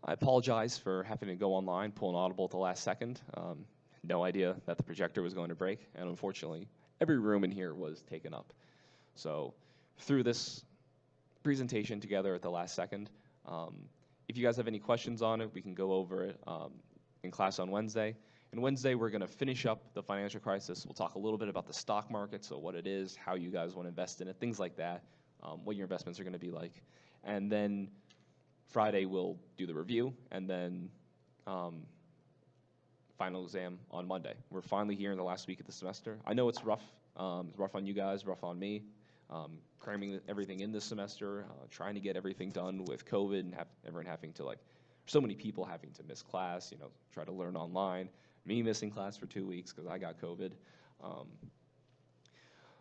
I apologize for having to go online, pull an audible at the last second. No idea that the projector was going to break, and unfortunately, every room in here was taken up. So through this presentation together at the last second, if you guys have any questions on it, we can go over it in class on Wednesday. And Wednesday, we're going to finish up the financial crisis. We'll talk a little bit about the stock market, so what it is, how you guys want to invest in it, things like that, what your investments are going to be like. And then Friday, we'll do the review, and then final exam on Monday. We're finally here in the last week of the semester. I know it's rough. It's rough on you guys, rough on me. Cramming everything in this semester, trying to get everything done with COVID and everyone having to so many people having to miss class, try to learn online. Me missing class for 2 weeks because I got COVID.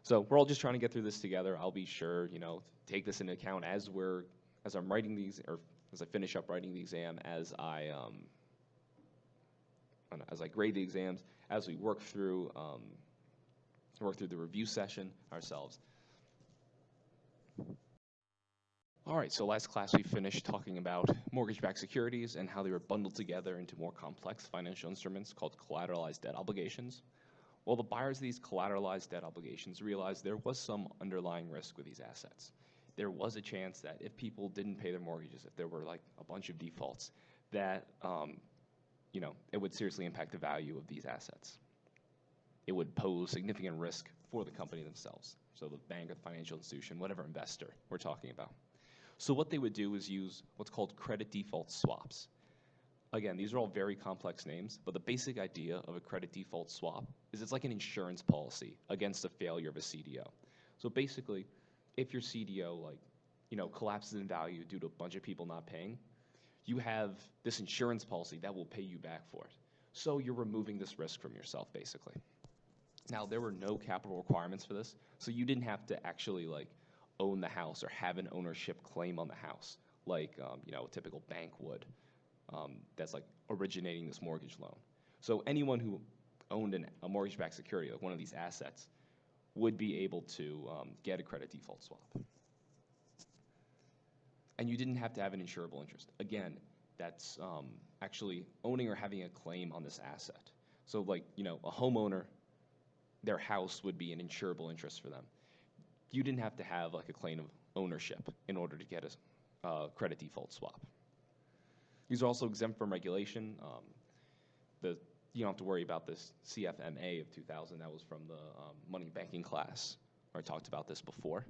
So we're all just trying to get through this together. I'll be sure, take this into account as I'm writing these, or as I finish up writing the exam, as I grade the exams, as we work through the review session ourselves. All right, so last class we finished talking about mortgage-backed securities and how they were bundled together into more complex financial instruments called collateralized debt obligations. Well, the buyers of these collateralized debt obligations realized there was some underlying risk with these assets. There was a chance that if people didn't pay their mortgages, if there were a bunch of defaults, that it would seriously impact the value of these assets. It would pose significant risk for the company themselves. So the bank or the financial institution, whatever investor we're talking about. So what they would do is use what's called credit default swaps. Again, these are all very complex names, but the basic idea of a credit default swap is it's like an insurance policy against the failure of a CDO. So basically, if your CDO collapses in value due to a bunch of people not paying, you have this insurance policy that will pay you back for it. So you're removing this risk from yourself, basically. Now, there were no capital requirements for this, so you didn't have to actually own the house or have an ownership claim on the house like a typical bank would that's originating this mortgage loan. So anyone who owned a mortgage-backed security, like one of these assets, would be able to get a credit default swap. And you didn't have to have an insurable interest. Again, that's actually owning or having a claim on this asset. So a homeowner, their house would be an insurable interest for them. You didn't have to have a claim of ownership in order to get a credit default swap. These are also exempt from regulation. You don't have to worry about this CFMA of 2000. That was from the money banking class, where I talked about this before.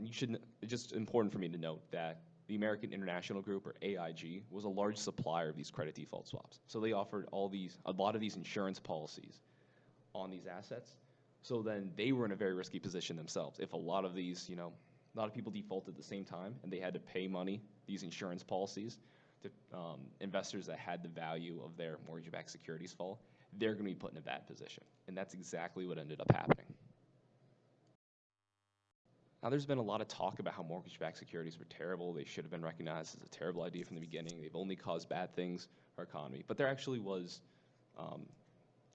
It's just important for me to note that the American International Group, or AIG, was a large supplier of these credit default swaps. So they offered a lot of these insurance policies on these assets. So then they were in a very risky position themselves. If a lot of these, a lot of people defaulted at the same time and they had to pay money, these insurance policies, to investors that had the value of their mortgage-backed securities fall, they're going to be put in a bad position. And that's exactly what ended up happening. Now, there's been a lot of talk about how mortgage-backed securities were terrible. They should have been recognized as a terrible idea from the beginning. They've only caused bad things for our economy. But there actually was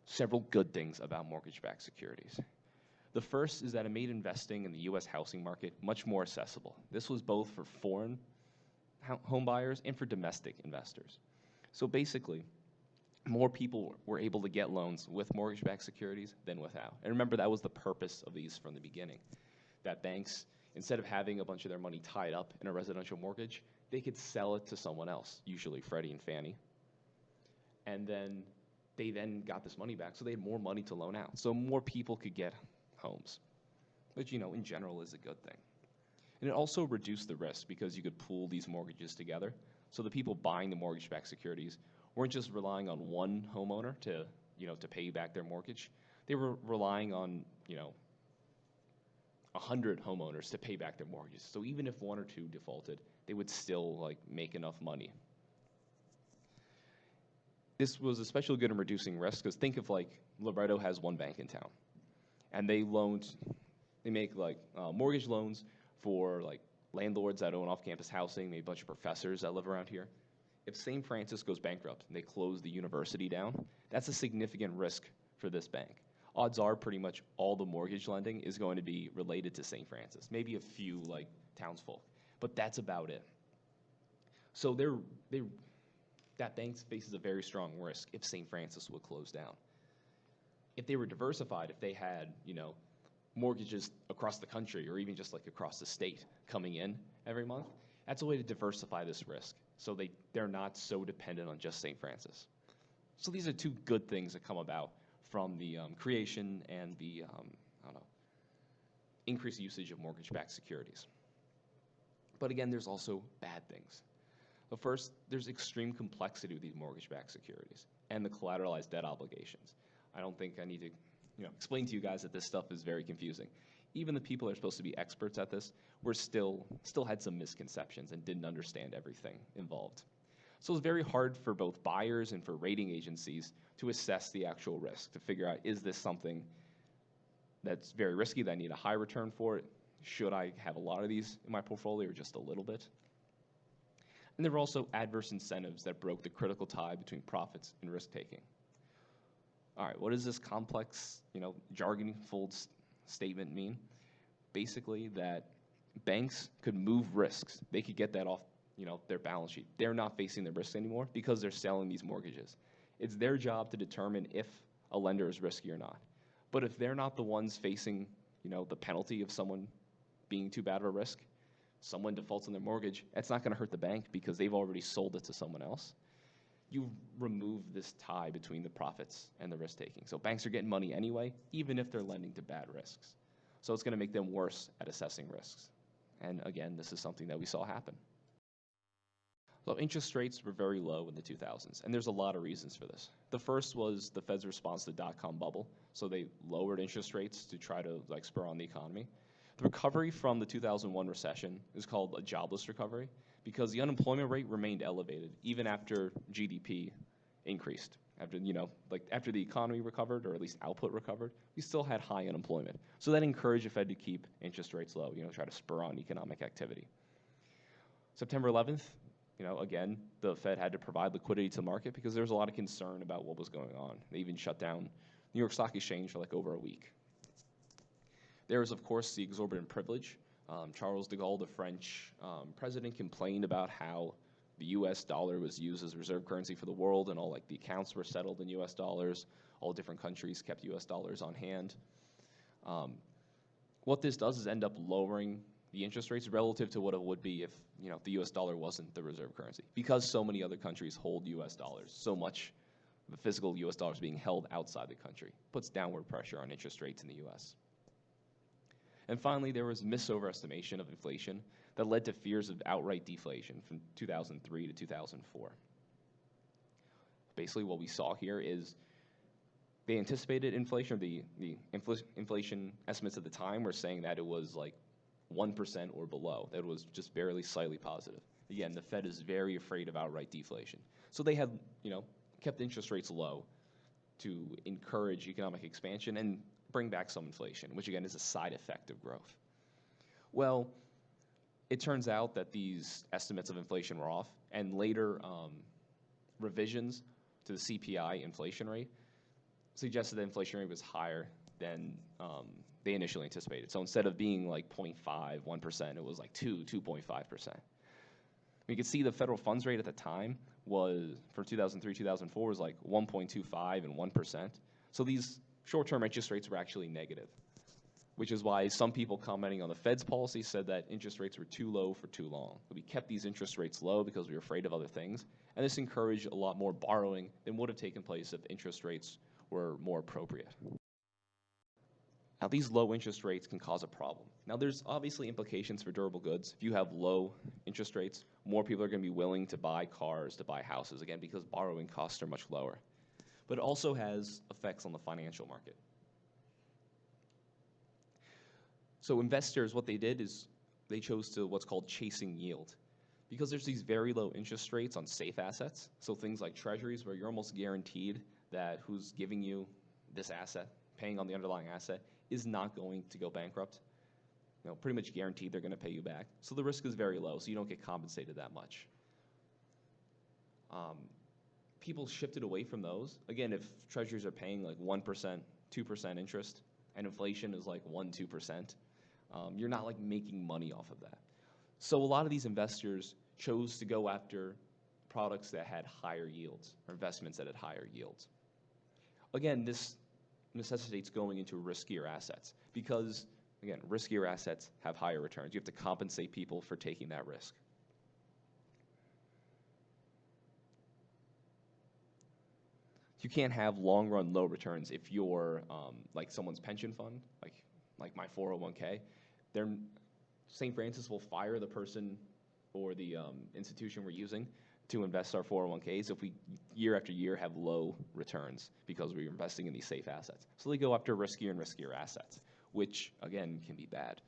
several good things about mortgage-backed securities. The first is that it made investing in the U.S. housing market much more accessible. This was both for foreign home buyers and for domestic investors. So basically, more people were able to get loans with mortgage-backed securities than without. And remember, that was the purpose of these from the beginning, that banks, instead of having a bunch of their money tied up in a residential mortgage, they could sell it to someone else, usually Freddie and Fannie. And then they got this money back, so they had more money to loan out. So more people could get homes, which, in general is a good thing. And it also reduced the risk because you could pool these mortgages together. So the people buying the mortgage-backed securities weren't just relying on one homeowner to pay back their mortgage. They were relying on, 100 homeowners to pay back their mortgages. So even if one or two defaulted, they would still make enough money. This was especially good in reducing risk because think of Loretto has one bank in town, and they make mortgage loans for landlords that own off-campus housing, maybe a bunch of professors that live around here. If St. Francis goes bankrupt and they close the university down, that's a significant risk for this bank. Odds are pretty much all the mortgage lending is going to be related to St. Francis, maybe a few townsfolk, but that's about it. So that bank faces a very strong risk if St. Francis would close down. If they were diversified, if they had, mortgages across the country or even just like across the state coming in every month, that's a way to diversify this risk. So they're not so dependent on just St. Francis. So these are two good things that come about from the creation and the increased usage of mortgage-backed securities. But again, there's also bad things. But first, there's extreme complexity with these mortgage-backed securities and the collateralized debt obligations. I don't think I need to explain to you guys that this stuff is very confusing. Even the people that are supposed to be experts at this still had some misconceptions and didn't understand everything involved. So it's very hard for both buyers and for rating agencies to assess the actual risk, to figure out, is this something that's very risky that I need a high return for it? Should I have a lot of these in my portfolio or just a little bit? And there were also adverse incentives that broke the critical tie between profits and risk-taking. All right, what does this complex, jargon-filled statement mean? Basically that banks could move risks. They could get that off, their balance sheet. They're not facing the risks anymore because they're selling these mortgages. It's their job to determine if a lender is risky or not. But if they're not the ones facing, the penalty of someone being too bad of a risk, someone defaults on their mortgage, that's not going to hurt the bank because they've already sold it to someone else. You remove this tie between the profits and the risk-taking. So banks are getting money anyway, even if they're lending to bad risks. So it's going to make them worse at assessing risks. And again, this is something that we saw happen. So interest rates were very low in the 2000s, and there's a lot of reasons for this. The first was the Fed's response to the dot-com bubble. So they lowered interest rates to try to spur on the economy. The recovery from the 2001 recession is called a jobless recovery because the unemployment rate remained elevated even after GDP increased. After the economy recovered, or at least output recovered, we still had high unemployment. So that encouraged the Fed to keep interest rates low, try to spur on economic activity. September 11th, again, the Fed had to provide liquidity to the market because there was a lot of concern about what was going on. They even shut down New York Stock Exchange for over a week. There was, of course, the exorbitant privilege. Charles de Gaulle, the French president, complained about how the U.S. dollar was used as reserve currency for the world, and all the accounts were settled in U.S. dollars. All different countries kept U.S. dollars on hand. What this does is end up lowering the interest rates relative to what it would be if the U.S. dollar wasn't the reserve currency, because so many other countries hold U.S. dollars. So much the physical U.S. dollars being held outside the country puts downward pressure on interest rates in the U.S. And finally, there was misoverestimation of inflation that led to fears of outright deflation from 2003 to 2004. Basically, what we saw here is they anticipated inflation, or the inflation estimates at the time were saying that it was 1% or below, that it was just barely slightly positive. Again, the Fed is very afraid of outright deflation. So they had, kept interest rates low to encourage economic expansion and bring back some inflation, which again is a side effect of growth. Well, it turns out that these estimates of inflation were off, and later revisions to the CPI inflation rate suggested that inflation rate was higher than they initially anticipated. So instead of being 0.5, 1%, it was 2.5%. You can see the federal funds rate at the time was, for 2003, 2004, was 1.25 and 1%. So these short-term interest rates were actually negative, which is why some people commenting on the Fed's policy said that interest rates were too low for too long. We kept these interest rates low because we were afraid of other things, and this encouraged a lot more borrowing than would have taken place if interest rates were more appropriate. Now, these low interest rates can cause a problem. Now, there's obviously implications for durable goods. If you have low interest rates, more people are going to be willing to buy cars, to buy houses, again, because borrowing costs are much lower. But it also has effects on the financial market. So investors, what they did is they chose to what's called chasing yield. Because there's these very low interest rates on safe assets, so things like treasuries where you're almost guaranteed that who's giving you this asset, paying on the underlying asset, is not going to go bankrupt. Pretty much guaranteed they're going to pay you back. So the risk is very low, so you don't get compensated that much. People shifted away from those. Again, if treasuries are paying 1%, 2% interest, and inflation is 1%, 2%, you're not making money off of that. So a lot of these investors chose to go after products that had higher yields or investments that had higher yields. Again, this necessitates going into riskier assets because, again, riskier assets have higher returns. You have to compensate people for taking that risk. You can't have long-run low returns if you're like someone's pension fund, like my 401k. St. Francis will fire the person or the institution we're using to invest our 401ks if we year after year have low returns because we're investing in these safe assets. So they go after riskier and riskier assets, which again can be bad.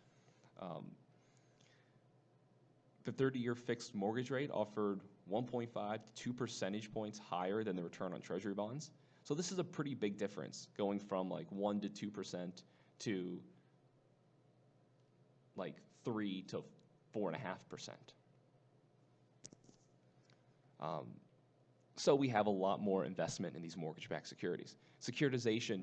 The 30-year fixed mortgage rate offered 1.5 to 2 percentage points higher than the return on treasury bonds. So this is a pretty big difference, going from like 1 to 2% to like 3 to 4.5%. So we have a lot more investment in these mortgage-backed securities. Securitization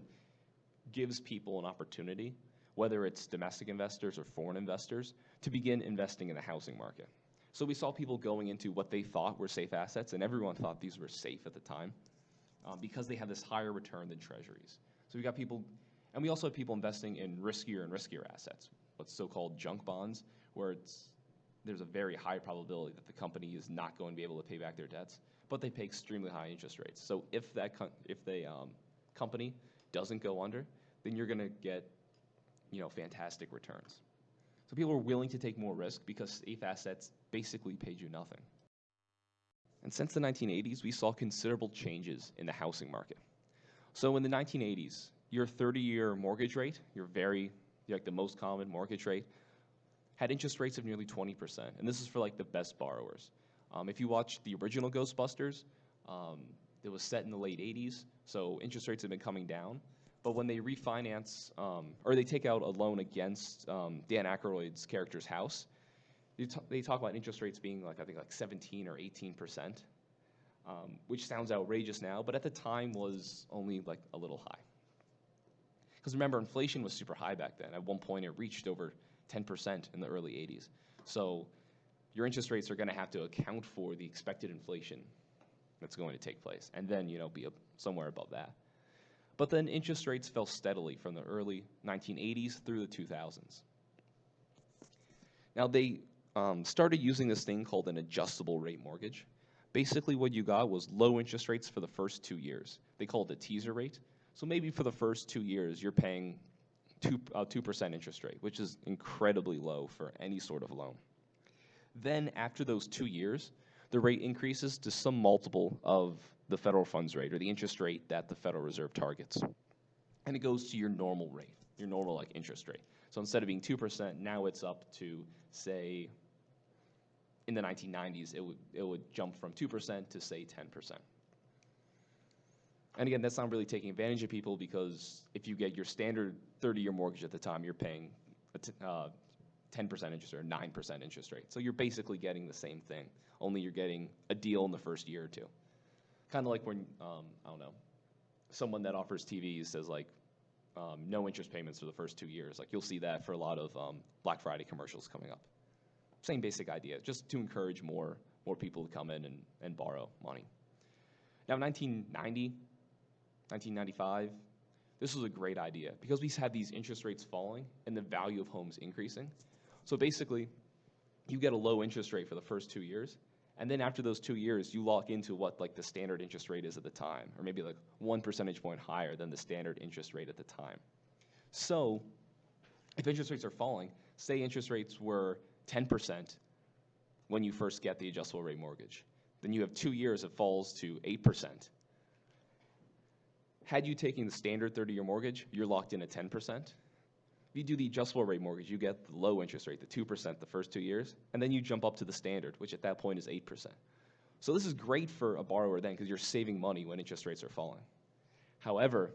gives people an opportunity, whether it's domestic investors or foreign investors, to begin investing in the housing market. So we saw people going into what they thought were safe assets, and everyone thought these were safe at the time because they have this higher return than treasuries. So we got people, and we also have people investing in riskier and riskier assets, what's so-called junk bonds, where there's a very high probability that the company is not going to be able to pay back their debts, but they pay extremely high interest rates. So if the company doesn't go under, then you're going to get fantastic returns. So people are willing to take more risk because safe assets basically paid you nothing. And since the 1980s, we saw considerable changes in the housing market. So in the 1980s, your 30-year mortgage rate, the most common mortgage rate, had interest rates of nearly 20%, and this is for like the best borrowers. If you watch the original Ghostbusters, it was set in the late 80s, so interest rates have been coming down. But when they refinance, or they take out a loan against Dan Aykroyd's character's house, they talk about interest rates being I think 17 or 18%, which sounds outrageous now, but at the time was only like a little high. Because remember, inflation was super high back then. At one point, it reached over 10% in the early 80s. So your interest rates are going to have to account for the expected inflation that's going to take place, and then be somewhere above that. But then interest rates fell steadily from the early 1980s through the 2000s. Now they started using this thing called an adjustable rate mortgage. Basically what you got was low interest rates for the first 2 years. They called it a teaser rate. So maybe for the first 2 years you're paying 2% interest rate, which is incredibly low for any sort of loan. Then after those 2 years, the rate increases to some multiple of the federal funds rate, or the interest rate that the Federal Reserve targets. And it goes to your normal rate, your normal interest rate. So instead of being 2%, now it's up to, say, in the 1990s, it would jump from 2% to, say, 10%. And again, that's not really taking advantage of people because if you get your standard 30-year mortgage at the time, you're paying a 10% interest or 9% interest rate. So you're basically getting the same thing, only you're getting a deal in the first year or two. Kind of like when, I don't know, someone that offers TVs says no interest payments for the first 2 years. You'll see that for a lot of Black Friday commercials coming up. Same basic idea, just to encourage more people to come in and borrow money. Now, 1990, 1995, this was a great idea because we had these interest rates falling and the value of homes increasing. So basically, you get a low interest rate for the first 2 years, and then after those 2 years, you lock into what the standard interest rate is at the time, or maybe 1 percentage point higher than the standard interest rate at the time. So if interest rates are falling, say interest rates were 10% when you first get the adjustable rate mortgage, then you have 2 years, it falls to 8%. Had you taken the standard 30-year mortgage, you're locked in at 10%. If you do the adjustable rate mortgage, you get the low interest rate, the 2% the first 2 years, and then you jump up to the standard, which at that point is 8%. So this is great for a borrower then because you're saving money when interest rates are falling. However,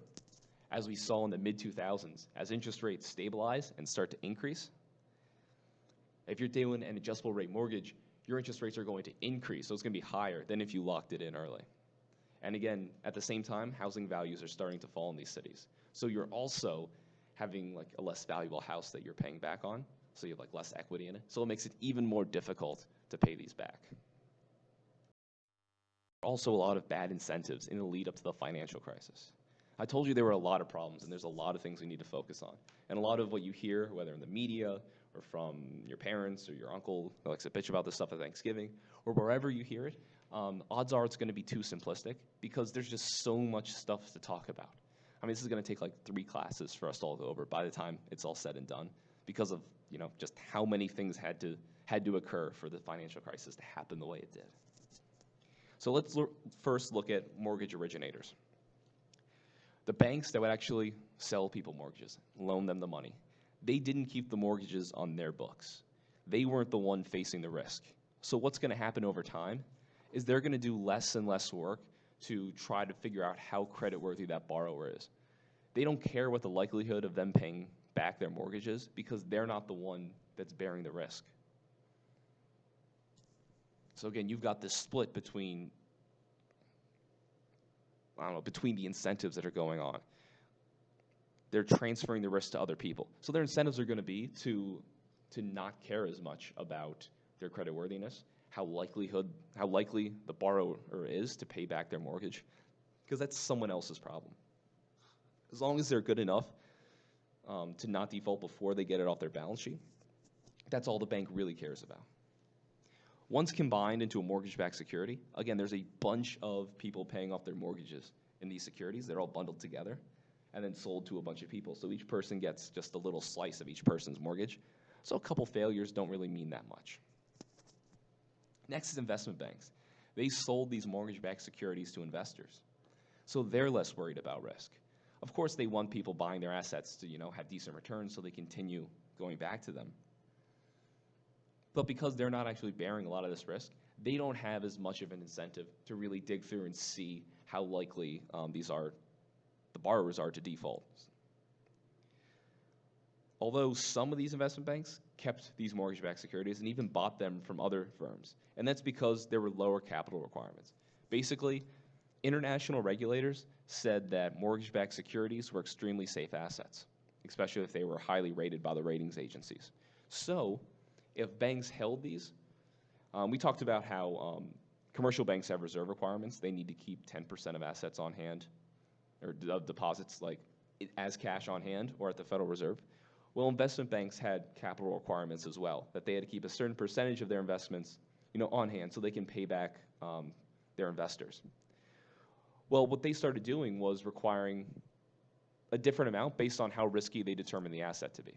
as we saw in the mid-2000s, as interest rates stabilize and start to increase, if you're doing an adjustable rate mortgage, your interest rates are going to increase, so it's going to be higher than if you locked it in early. And again, at the same time, housing values are starting to fall in these cities. So you're also having a less valuable house that you're paying back on, so you have less equity in it. So it makes it even more difficult to pay these back. also a lot of bad incentives in the lead up to the financial crisis. I told you there were a lot of problems, and there's a lot of things we need to focus on. And a lot of what you hear, whether in the media or from your parents or your uncle who likes to bitch about this stuff at Thanksgiving, or wherever you hear it, odds are it's going to be too simplistic because there's just so much stuff to talk about. I mean, this is going to take like 3 classes for us to all go over by the time it's all said and done because of, just how many things had to occur for the financial crisis to happen the way it did. So let's first look at mortgage originators. The banks that would actually sell people mortgages, loan them the money, they didn't keep the mortgages on their books. They weren't the one facing the risk. So what's going to happen over time is they're going to do less and less work to try to figure out how creditworthy that borrower is. They don't care what the likelihood of them paying back their mortgages because they're not the one that's bearing the risk. So again, you've got this split between the incentives that are going on. They're transferring the risk to other people. So their incentives are going to be to not care as much about their creditworthiness, how likely the borrower is to pay back their mortgage, because that's someone else's problem. As long as they're good enough to not default before they get it off their balance sheet, that's all the bank really cares about. Once combined into a mortgage-backed security, again, there's a bunch of people paying off their mortgages in these securities. They're all bundled together and then sold to a bunch of people. So each person gets just a little slice of each person's mortgage. So a couple failures don't really mean that much. Next is investment banks. They sold these mortgage-backed securities to investors. So they're less worried about risk. Of course, they want people buying their assets to, have decent returns so they continue going back to them. But because they're not actually bearing a lot of this risk, they don't have as much of an incentive to really dig through and see how likely the borrowers are to default. Although some of these investment banks kept these mortgage-backed securities and even bought them from other firms, and that's because there were lower capital requirements. Basically, international regulators said that mortgage-backed securities were extremely safe assets, especially if they were highly rated by the ratings agencies. So, if banks held these, we talked about how commercial banks have reserve requirements. They need to keep 10% of assets on hand, or of deposits as cash on hand or at the Federal Reserve. Well, investment banks had capital requirements as well, that they had to keep a certain percentage of their investments on hand so they can pay back their investors. Well, what they started doing was requiring a different amount based on how risky they determined the asset to be.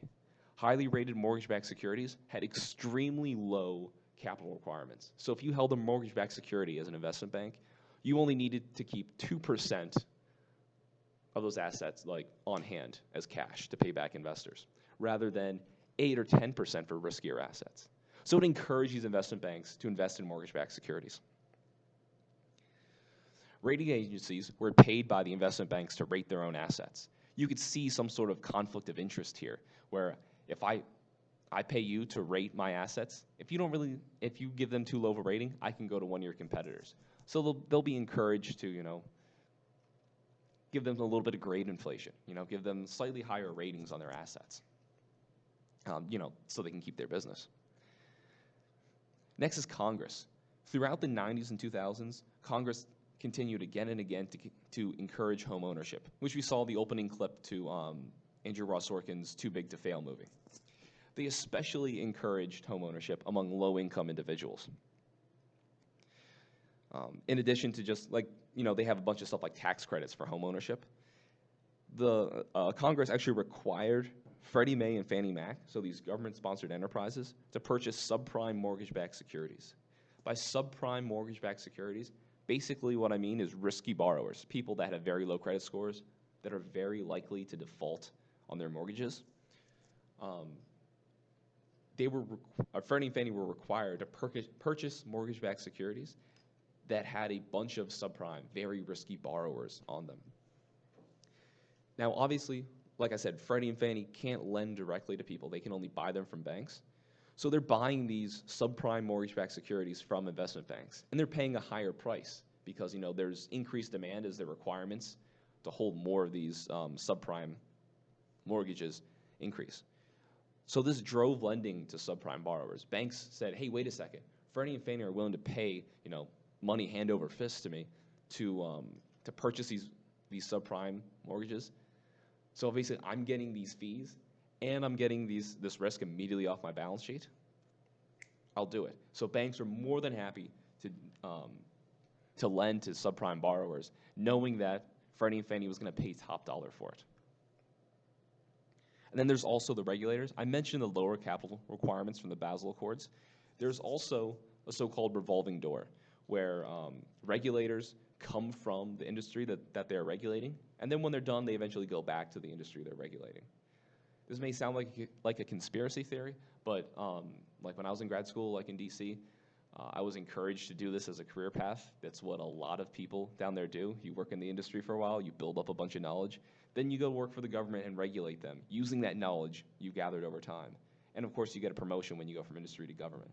Highly rated mortgage-backed securities had extremely low capital requirements. So if you held a mortgage-backed security as an investment bank, you only needed to keep 2% of those assets on hand as cash to pay back investors, rather than 8 or 10% for riskier assets. So it encouraged these investment banks to invest in mortgage-backed securities. Rating agencies were paid by the investment banks to rate their own assets. You could see some sort of conflict of interest here, where if I pay you to rate my assets, if you give them too low of a rating, I can go to one of your competitors. So they'll be encouraged to, give them a little bit of grade inflation, give them slightly higher ratings on their assets, so they can keep their business. Next is Congress. Throughout the 90s and 2000s, Congress continued again and again to encourage home ownership, which we saw the opening clip to Andrew Ross Sorkin's Too Big to Fail movie. They especially encouraged home ownership among low-income individuals. In addition to just they have a bunch of stuff like tax credits for home ownership. The Congress actually required Freddie Mae and Fannie Mac, so these government-sponsored enterprises, to purchase subprime mortgage-backed securities. By subprime mortgage-backed securities, basically what I mean is risky borrowers, people that have very low credit scores, that are very likely to default on their mortgages. Freddie and Fannie were required to purchase mortgage-backed securities that had a bunch of subprime, very risky borrowers on them. Now, obviously, like I said, Freddie and Fannie can't lend directly to people. They can only buy them from banks. So they're buying these subprime mortgage-backed securities from investment banks, and they're paying a higher price because there's increased demand as their requirements to hold more of these subprime mortgages increase. So this drove lending to subprime borrowers. Banks said, hey, wait a second. Freddie and Fannie are willing to pay, money hand over fist to me to purchase these subprime mortgages. So basically, I'm getting these fees, and I'm getting this risk immediately off my balance sheet. I'll do it. So banks are more than happy to lend to subprime borrowers, knowing that Freddie and Fannie was going to pay top dollar for it. And then there's also the regulators. I mentioned the lower capital requirements from the Basel Accords. There's also a so-called revolving door, where regulators come from the industry that they're regulating, and then when they're done, they eventually go back to the industry they're regulating. This may sound like a conspiracy theory, but like when I was in grad school, like in DC, I was encouraged to do this as a career path. That's what a lot of people down there do. You work in the industry for a while, you build up a bunch of knowledge, then you go work for the government and regulate them, using that knowledge you gathered over time. And of course, you get a promotion when you go from industry to government.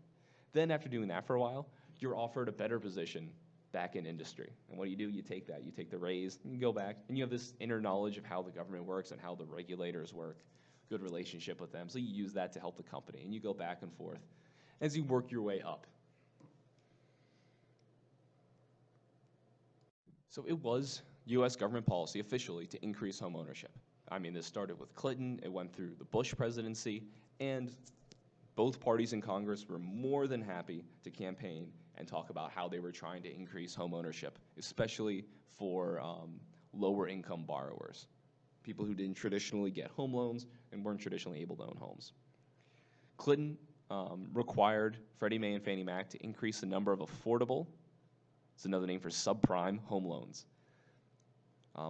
Then after doing that for a while, you're offered a better position back in industry. And what do? You take that. You take the raise, and you go back, and you have this inner knowledge of how the government works and how the regulators work, good relationship with them. So you use that to help the company, and you go back and forth as you work your way up. So it was U.S. government policy officially to increase home ownership. I mean, this started with Clinton, it went through the Bush presidency, and both parties in Congress were more than happy to campaign and talk about how they were trying to increase home ownership, especially for lower income borrowers, people who didn't traditionally get home loans and weren't traditionally able to own homes. Clinton required Freddie Mae and Fannie Mac to increase the number of affordable, it's another name for subprime, home loans.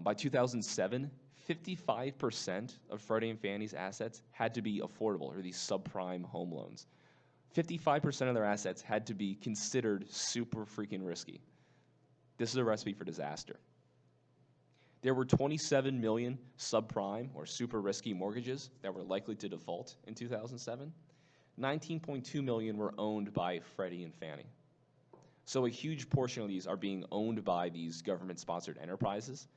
By 2007, 55% of Freddie and Fannie's assets had to be affordable, or these subprime home loans. 55% of their assets had to be considered super freaking risky. This is a recipe for disaster. There were 27 million subprime or super risky mortgages that were likely to default in 2007. 19.2 million were owned by Freddie and Fannie. So a huge portion of these are being owned by these government-sponsored enterprises,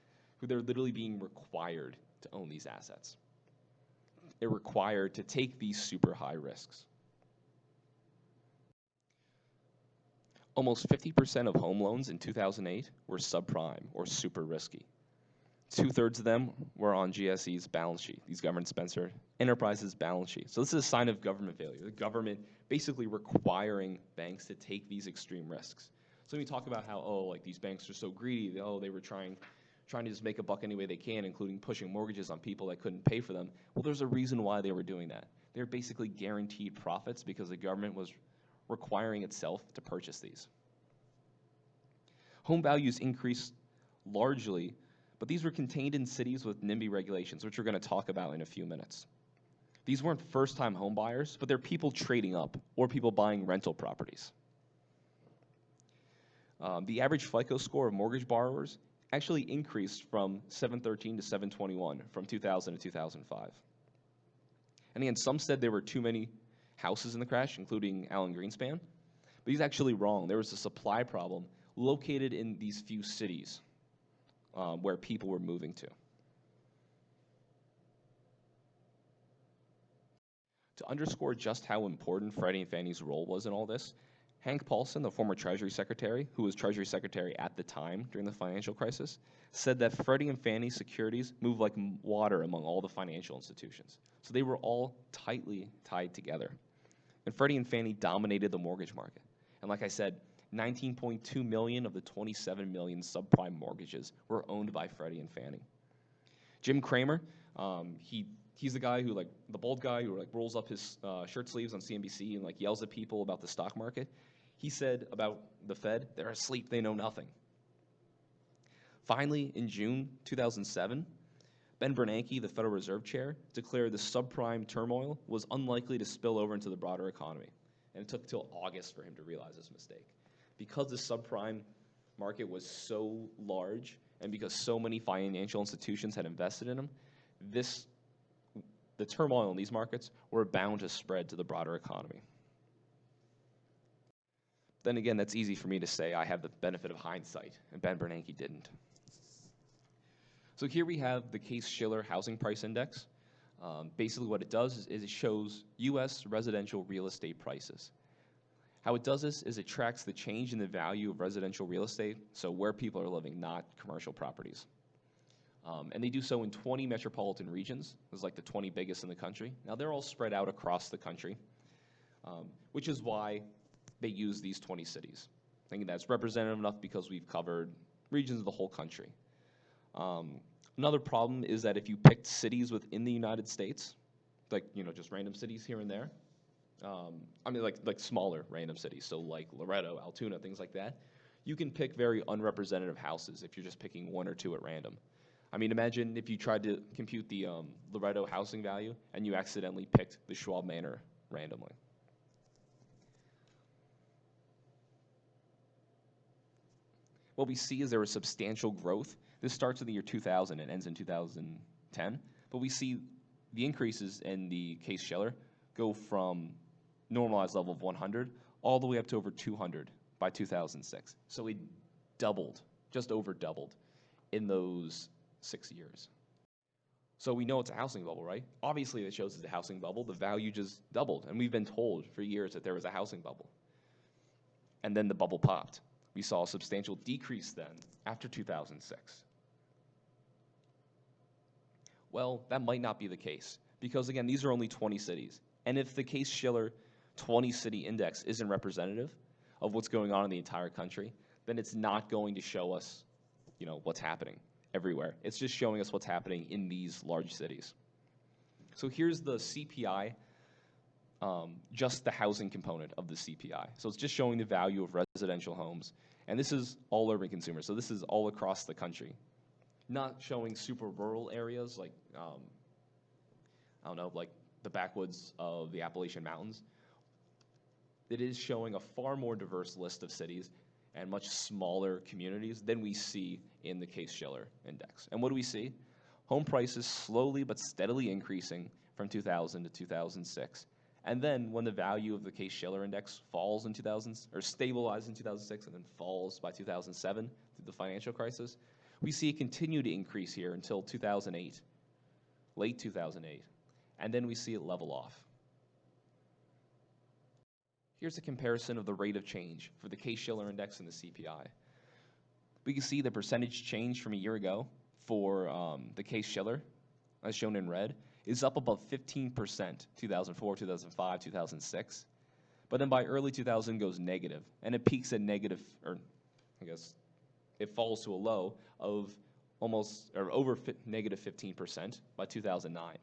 who they're literally being required to own these assets. They're required to take these super high risks. Almost 50% of home loans in 2008 were subprime or super risky. 2/3 of them were on GSE's balance sheet, these government-sponsored enterprises' balance sheet. So this is a sign of government failure. The government basically requiring banks to take these extreme risks. So when you talk about how, like these banks are so greedy, they were trying to just make a buck any way they can, including pushing mortgages on people that couldn't pay for them. Well, there's a reason why they were doing that. They're basically guaranteed profits because the government was requiring itself to purchase these. Home values increased largely, but these were contained in cities with NIMBY regulations, which we're going to talk about in a few minutes. These weren't first-time home buyers, but they're people trading up or people buying rental properties. The average FICO score of mortgage borrowers actually increased from 713 to 721 from 2000 to 2005. And again, some said there were too many houses in the crash, including Alan Greenspan, but he's actually wrong. There was a supply problem located in these few cities where people were moving to. To underscore just how important Freddie and Fannie's role was in all this, Hank Paulson, the former Treasury Secretary, who was Treasury Secretary at the time during the financial crisis, said that Freddie and Fannie securities moved like water among all the financial institutions. So they were all tightly tied together. And Freddie and Fannie dominated the mortgage market. And like I said, 19.2 million of the 27 million subprime mortgages were owned by Freddie and Fannie. Jim Cramer, he's the guy who, the bald guy who rolls up his shirt sleeves on CNBC and yells at people about the stock market. He said about the Fed, they're asleep, they know nothing. Finally, in June 2007, Ben Bernanke, the Federal Reserve Chair, declared the subprime turmoil was unlikely to spill over into the broader economy. And it took till August for him to realize this mistake. Because the subprime market was so large and because so many financial institutions had invested in them, the turmoil in these markets were bound to spread to the broader economy. Then again, that's easy for me to say. I have the benefit of hindsight, and Ben Bernanke didn't. So here we have the Case-Shiller Housing Price Index. Basically what it does is it shows U.S. residential real estate prices. How it does this is it tracks the change in the value of residential real estate, so where people are living, not commercial properties. And they do so in 20 metropolitan regions. It's like the 20 biggest in the country. Now, they're all spread out across the country, which is why they use these 20 cities. I think that's representative enough because we've covered regions of the whole country. Another problem is that if you picked cities within the United States, like, just random cities here and there, I mean, like smaller random cities, so like Loretto, Altoona, things like that, you can pick very unrepresentative houses if you're just picking one or two at random. I mean, imagine if you tried to compute the Loretto housing value and you accidentally picked the Schwab Manor randomly. What we see is there was substantial growth. This starts in the year 2000 and ends in 2010, but we see the increases in the Case-Shiller go from normalized level of 100 all the way up to over 200 by 2006. So it doubled, just over doubled in those 6 years. So we know it's a housing bubble, right? Obviously it shows it's a housing bubble. The value just doubled, and we've been told for years that there was a housing bubble. And then the bubble popped. We saw a substantial decrease then after 2006. Well, that might not be the case because, again, these are only 20 cities. And if the Case-Shiller 20-city index isn't representative of what's going on in the entire country, then it's not going to show us, what's happening everywhere. It's just showing us what's happening in these large cities. So here's the CPI, just the housing component of the CPI. So it's just showing the value of residential homes. And this is all urban consumers. So this is all across the country. Not showing super rural areas like, like the backwoods of the Appalachian Mountains. It is showing a far more diverse list of cities and much smaller communities than we see in the Case-Shiller index. And what do we see? Home prices slowly but steadily increasing from 2000 to 2006. And then when the value of the Case-Shiller index falls in stabilizes in 2006 and then falls by 2007 through the financial crisis, we see it continue to increase here until 2008, late 2008, and then we see it level off. Here's a comparison of the rate of change for the Case-Shiller index and the CPI. We can see the percentage change from a year ago for the Case-Shiller, as shown in red, is up above 15%, 2004, 2005, 2006. But then by early 2000 goes negative, and it peaks at negative, or I guess it falls to a low of over negative 15% by 2009.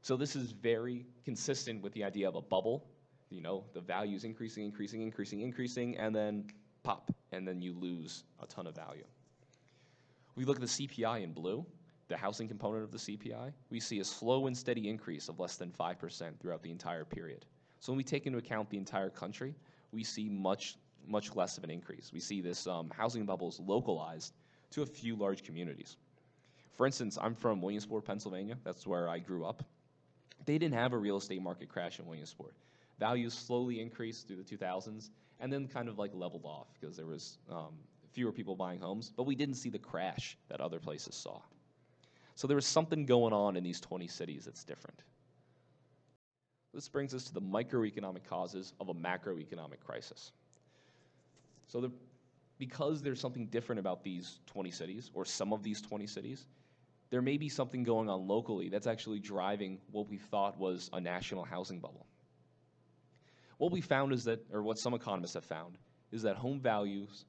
So this is very consistent with the idea of a bubble. The value's increasing, and then pop, and then you lose a ton of value. We look at the CPI in blue, the housing component of the CPI, we see a slow and steady increase of less than 5% throughout the entire period. So when we take into account the entire country, we see much less of an increase. We see this housing bubble is localized to a few large communities. For instance, I'm from Williamsport, Pennsylvania. That's where I grew up. They didn't have a real estate market crash in Williamsport. Values slowly increased through the 2000s and then kind of like leveled off because there was fewer people buying homes, but we didn't see the crash that other places saw. So there was something going on in these 20 cities that's different. This brings us to the microeconomic causes of a macroeconomic crisis. So because there's something different about these 20 cities, or some of these 20 cities, there may be something going on locally that's actually driving what we thought was a national housing bubble. What we found is that, or what some economists have found, is that home values,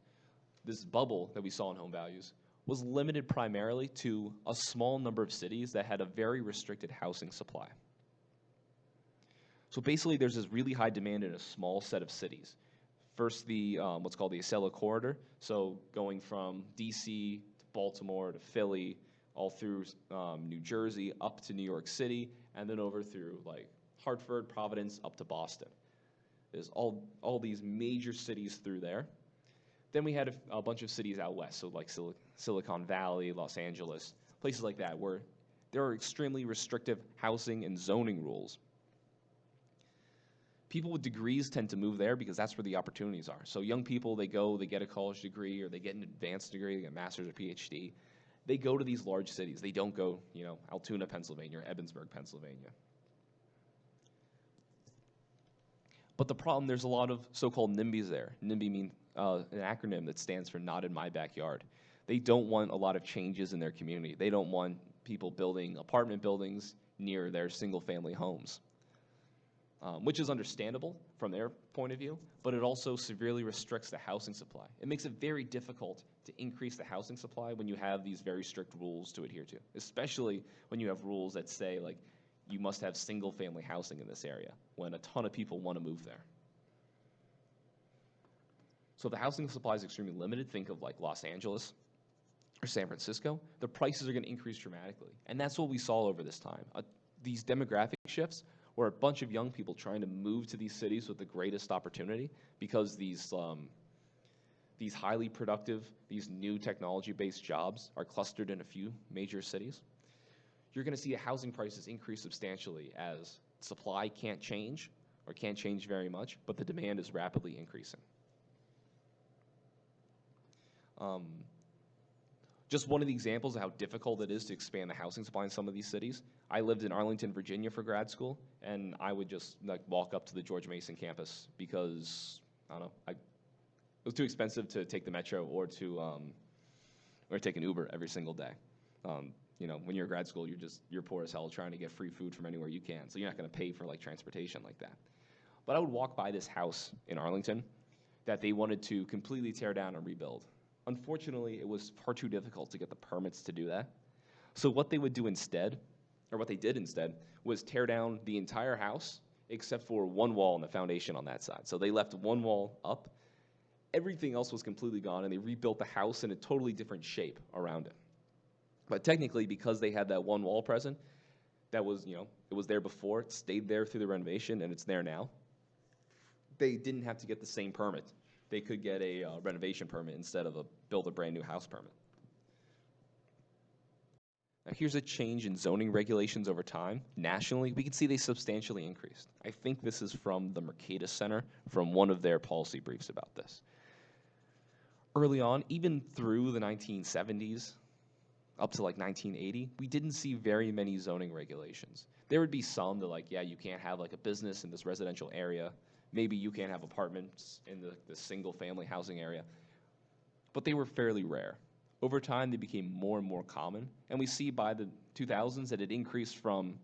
this bubble that we saw in home values, was limited primarily to a small number of cities that had a very restricted housing supply. So basically, there's this really high demand in a small set of cities. First, the what's called the Acela Corridor, so going from DC to Baltimore to Philly, all through New Jersey, up to New York City, and then over through like Hartford, Providence, up to Boston. There's all these major cities through there. Then we had a bunch of cities out west, so like Silicon Valley, Los Angeles, places like that, where there are extremely restrictive housing and zoning rules. People with degrees tend to move there because that's where the opportunities are. So young people, they get a college degree, or they get an advanced degree, they get a master's or PhD. They go to these large cities. They don't go, Altoona, Pennsylvania, or Evansburg, Pennsylvania. But the problem, there's a lot of so-called NIMBYs there. NIMBY means an acronym that stands for Not in My Backyard. They don't want a lot of changes in their community. They don't want people building apartment buildings near their single-family homes, which is understandable from their point of view, but it also severely restricts the housing supply. It makes it very difficult to increase the housing supply when you have these very strict rules to adhere to, especially when you have rules that say, like, you must have single-family housing in this area, when a ton of people want to move there. So if the housing supply is extremely limited, think of like Los Angeles or San Francisco, the prices are going to increase dramatically. And that's what we saw over this time. These demographic shifts were a bunch of young people trying to move to these cities with the greatest opportunity because these highly productive, these new technology-based jobs are clustered in a few major cities. You're going to see housing prices increase substantially as supply can't change or can't change very much, but the demand is rapidly increasing. Just one of the examples of how difficult it is to expand the housing supply in some of these cities. I lived in Arlington, Virginia for grad school, and I would just like walk up to the George Mason campus because, I don't know, it was too expensive to take the metro or take an Uber every single day. You know, when you're in grad school, you're poor as hell trying to get free food from anywhere you can, so you're not going to pay for like transportation like that. But I would walk by this house in Arlington that they wanted to completely tear down and rebuild. Unfortunately, it was far too difficult to get the permits to do that. So what they would do instead, or what they did instead, was tear down the entire house except for one wall and the foundation on that side. So they left one wall up. Everything else was completely gone, and they rebuilt the house in a totally different shape around it. But technically, because they had that one wall present, that was, it was there before, it stayed there through the renovation, and it's there now, they didn't have to get the same permit. They could get a renovation permit instead of build a brand new house permit. Now here's a change in zoning regulations over time. Nationally, we can see they substantially increased. I think this is from the Mercatus Center, from one of their policy briefs about this. Early on, even through the 1970s, up to like 1980, we didn't see very many zoning regulations. There would be some that like, yeah, you can't have like a business in this residential area. Maybe you can't have apartments in the single family housing area, but they were fairly rare. Over time, they became more and more common, and we see by the 2000s that it increased from,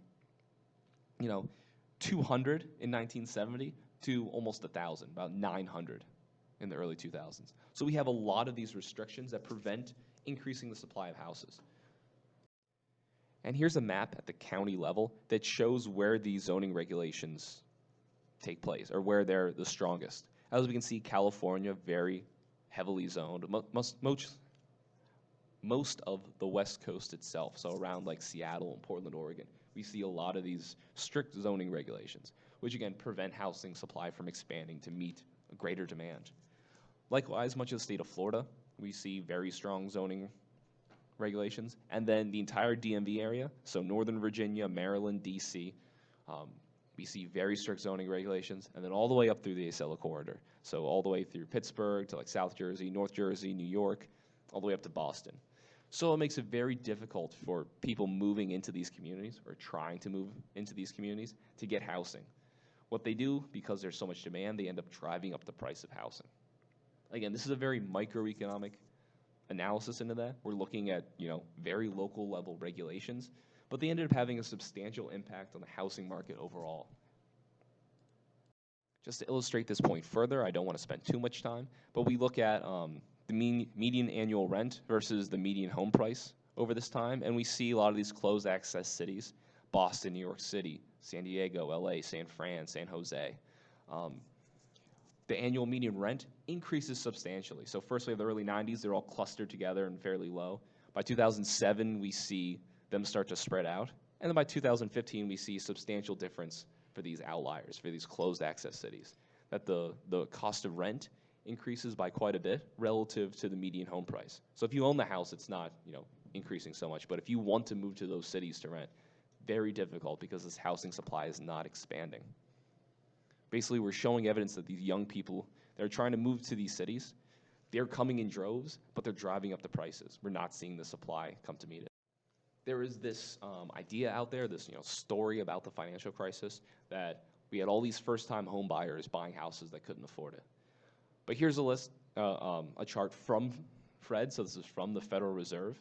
200 in 1970 to almost 1,000, about 900 in the early 2000s. So we have a lot of these restrictions that prevent increasing the supply of houses. And here's a map at the county level that shows where these zoning regulations take place, or where they're the strongest. As we can see, California, very heavily zoned. Most of the West Coast itself, so around like Seattle and Portland, Oregon, we see a lot of these strict zoning regulations, which again prevent housing supply from expanding to meet a greater demand. Likewise, much of the state of Florida, we see very strong zoning regulations, and then the entire DMV area, so Northern Virginia, Maryland, DC, we see very strict zoning regulations, and then all the way up through the Acela corridor, so all the way through Pittsburgh to like South Jersey, North Jersey, New York, all the way up to Boston. So it makes it very difficult for people moving into these communities or trying to move into these communities to get housing. What they do, because there's so much demand, they end up driving up the price of housing. Again, this is a very microeconomic analysis into that. We're looking at, very local level regulations, but they ended up having a substantial impact on the housing market overall. Just to illustrate this point further, I don't want to spend too much time, but we look at the median annual rent versus the median home price over this time, and we see a lot of these closed access cities, Boston, New York City, San Diego, LA, San Fran, San Jose. The annual median rent increases substantially. So first we have the early 90s, they're all clustered together and fairly low. By 2007, we see them start to spread out. And then by 2015, we see substantial difference for these outliers, for these closed access cities, that the cost of rent increases by quite a bit relative to the median home price. So if you own the house, it's not, increasing so much. But if you want to move to those cities to rent, very difficult because this housing supply is not expanding. Basically, we're showing evidence that these young people that are trying to move to these cities, they're coming in droves, but they're driving up the prices. We're not seeing the supply come to meet it. There is this idea out there, this story about the financial crisis, that We had all these first-time home buyers buying houses that couldn't afford it. But here's a list, a chart from Fred, so this is from the Federal Reserve,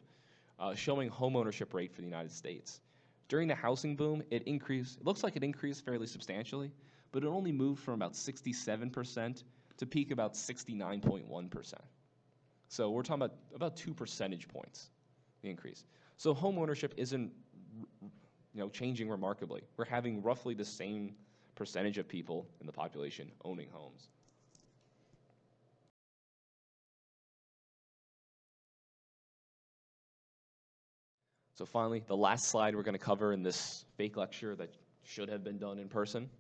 showing home ownership rate for the United States. During the housing boom, it looks like it increased fairly substantially, but it only moved from about 67% to peak about 69.1%. So we're talking about 2 percentage points, the increase. So home ownership isn't changing remarkably. We're having roughly the same percentage of people in the population owning homes. So finally, the last slide we're going to cover in this fake lecture that should have been done in person.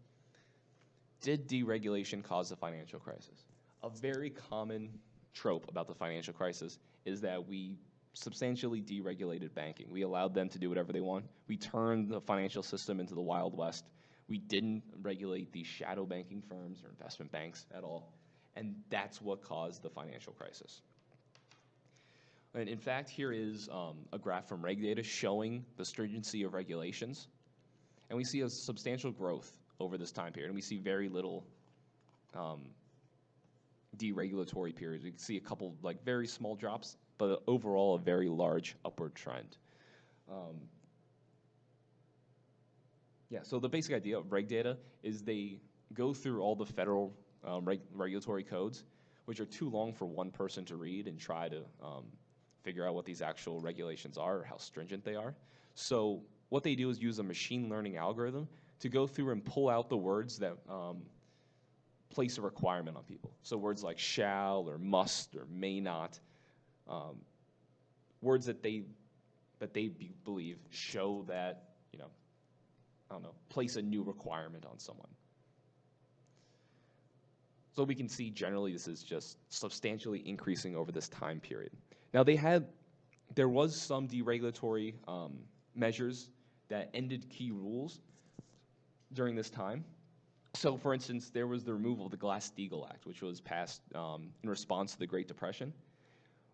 Did deregulation cause the financial crisis? A very common trope about the financial crisis is that we substantially deregulated banking. We allowed them to do whatever they want. We turned the financial system into the Wild West. We didn't regulate these shadow banking firms or investment banks at all. And that's what caused the financial crisis. And in fact, here is a graph from Reg Data showing the stringency of regulations. And we see a substantial growth over this time period. And we see very little deregulatory periods. We can see a couple very small drops, but overall a very large upward trend. So the basic idea of Reg Data is they go through all the federal regulatory codes, which are too long for one person to read and try to figure out what these actual regulations are or how stringent they are. So what they do is use a machine learning algorithm to go through and pull out the words that place a requirement on people. So words like shall or must or may not, words that they believe show that, place a new requirement on someone. So we can see generally this is just substantially increasing over this time period. Now there was some deregulatory measures that ended key rules during this time. So for instance, there was the removal of the Glass-Steagall Act, which was passed in response to the Great Depression.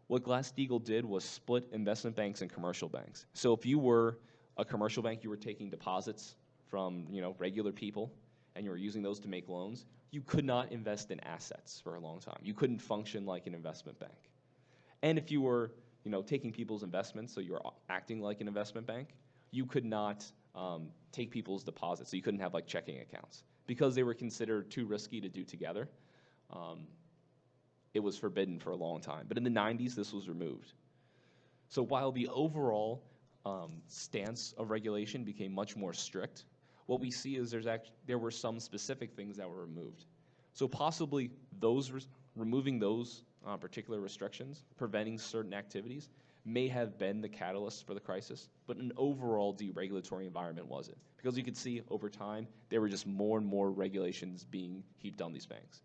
What Glass-Steagall did was split investment banks and commercial banks. So if you were a commercial bank, you were taking deposits from regular people, and you were using those to make loans, you could not invest in assets for a long time. You couldn't function like an investment bank. And if you were taking people's investments, so you were acting like an investment bank, you could not take people's deposits. So you couldn't have checking accounts. Because they were considered too risky to do together, it was forbidden for a long time. But in the 90s, this was removed. So while the overall stance of regulation became much more strict, what we see is there were some specific things that were removed. So possibly removing those particular restrictions, preventing certain activities, may have been the catalyst for the crisis, but an overall deregulatory environment wasn't. Because you could see over time, there were just more and more regulations being heaped on these banks.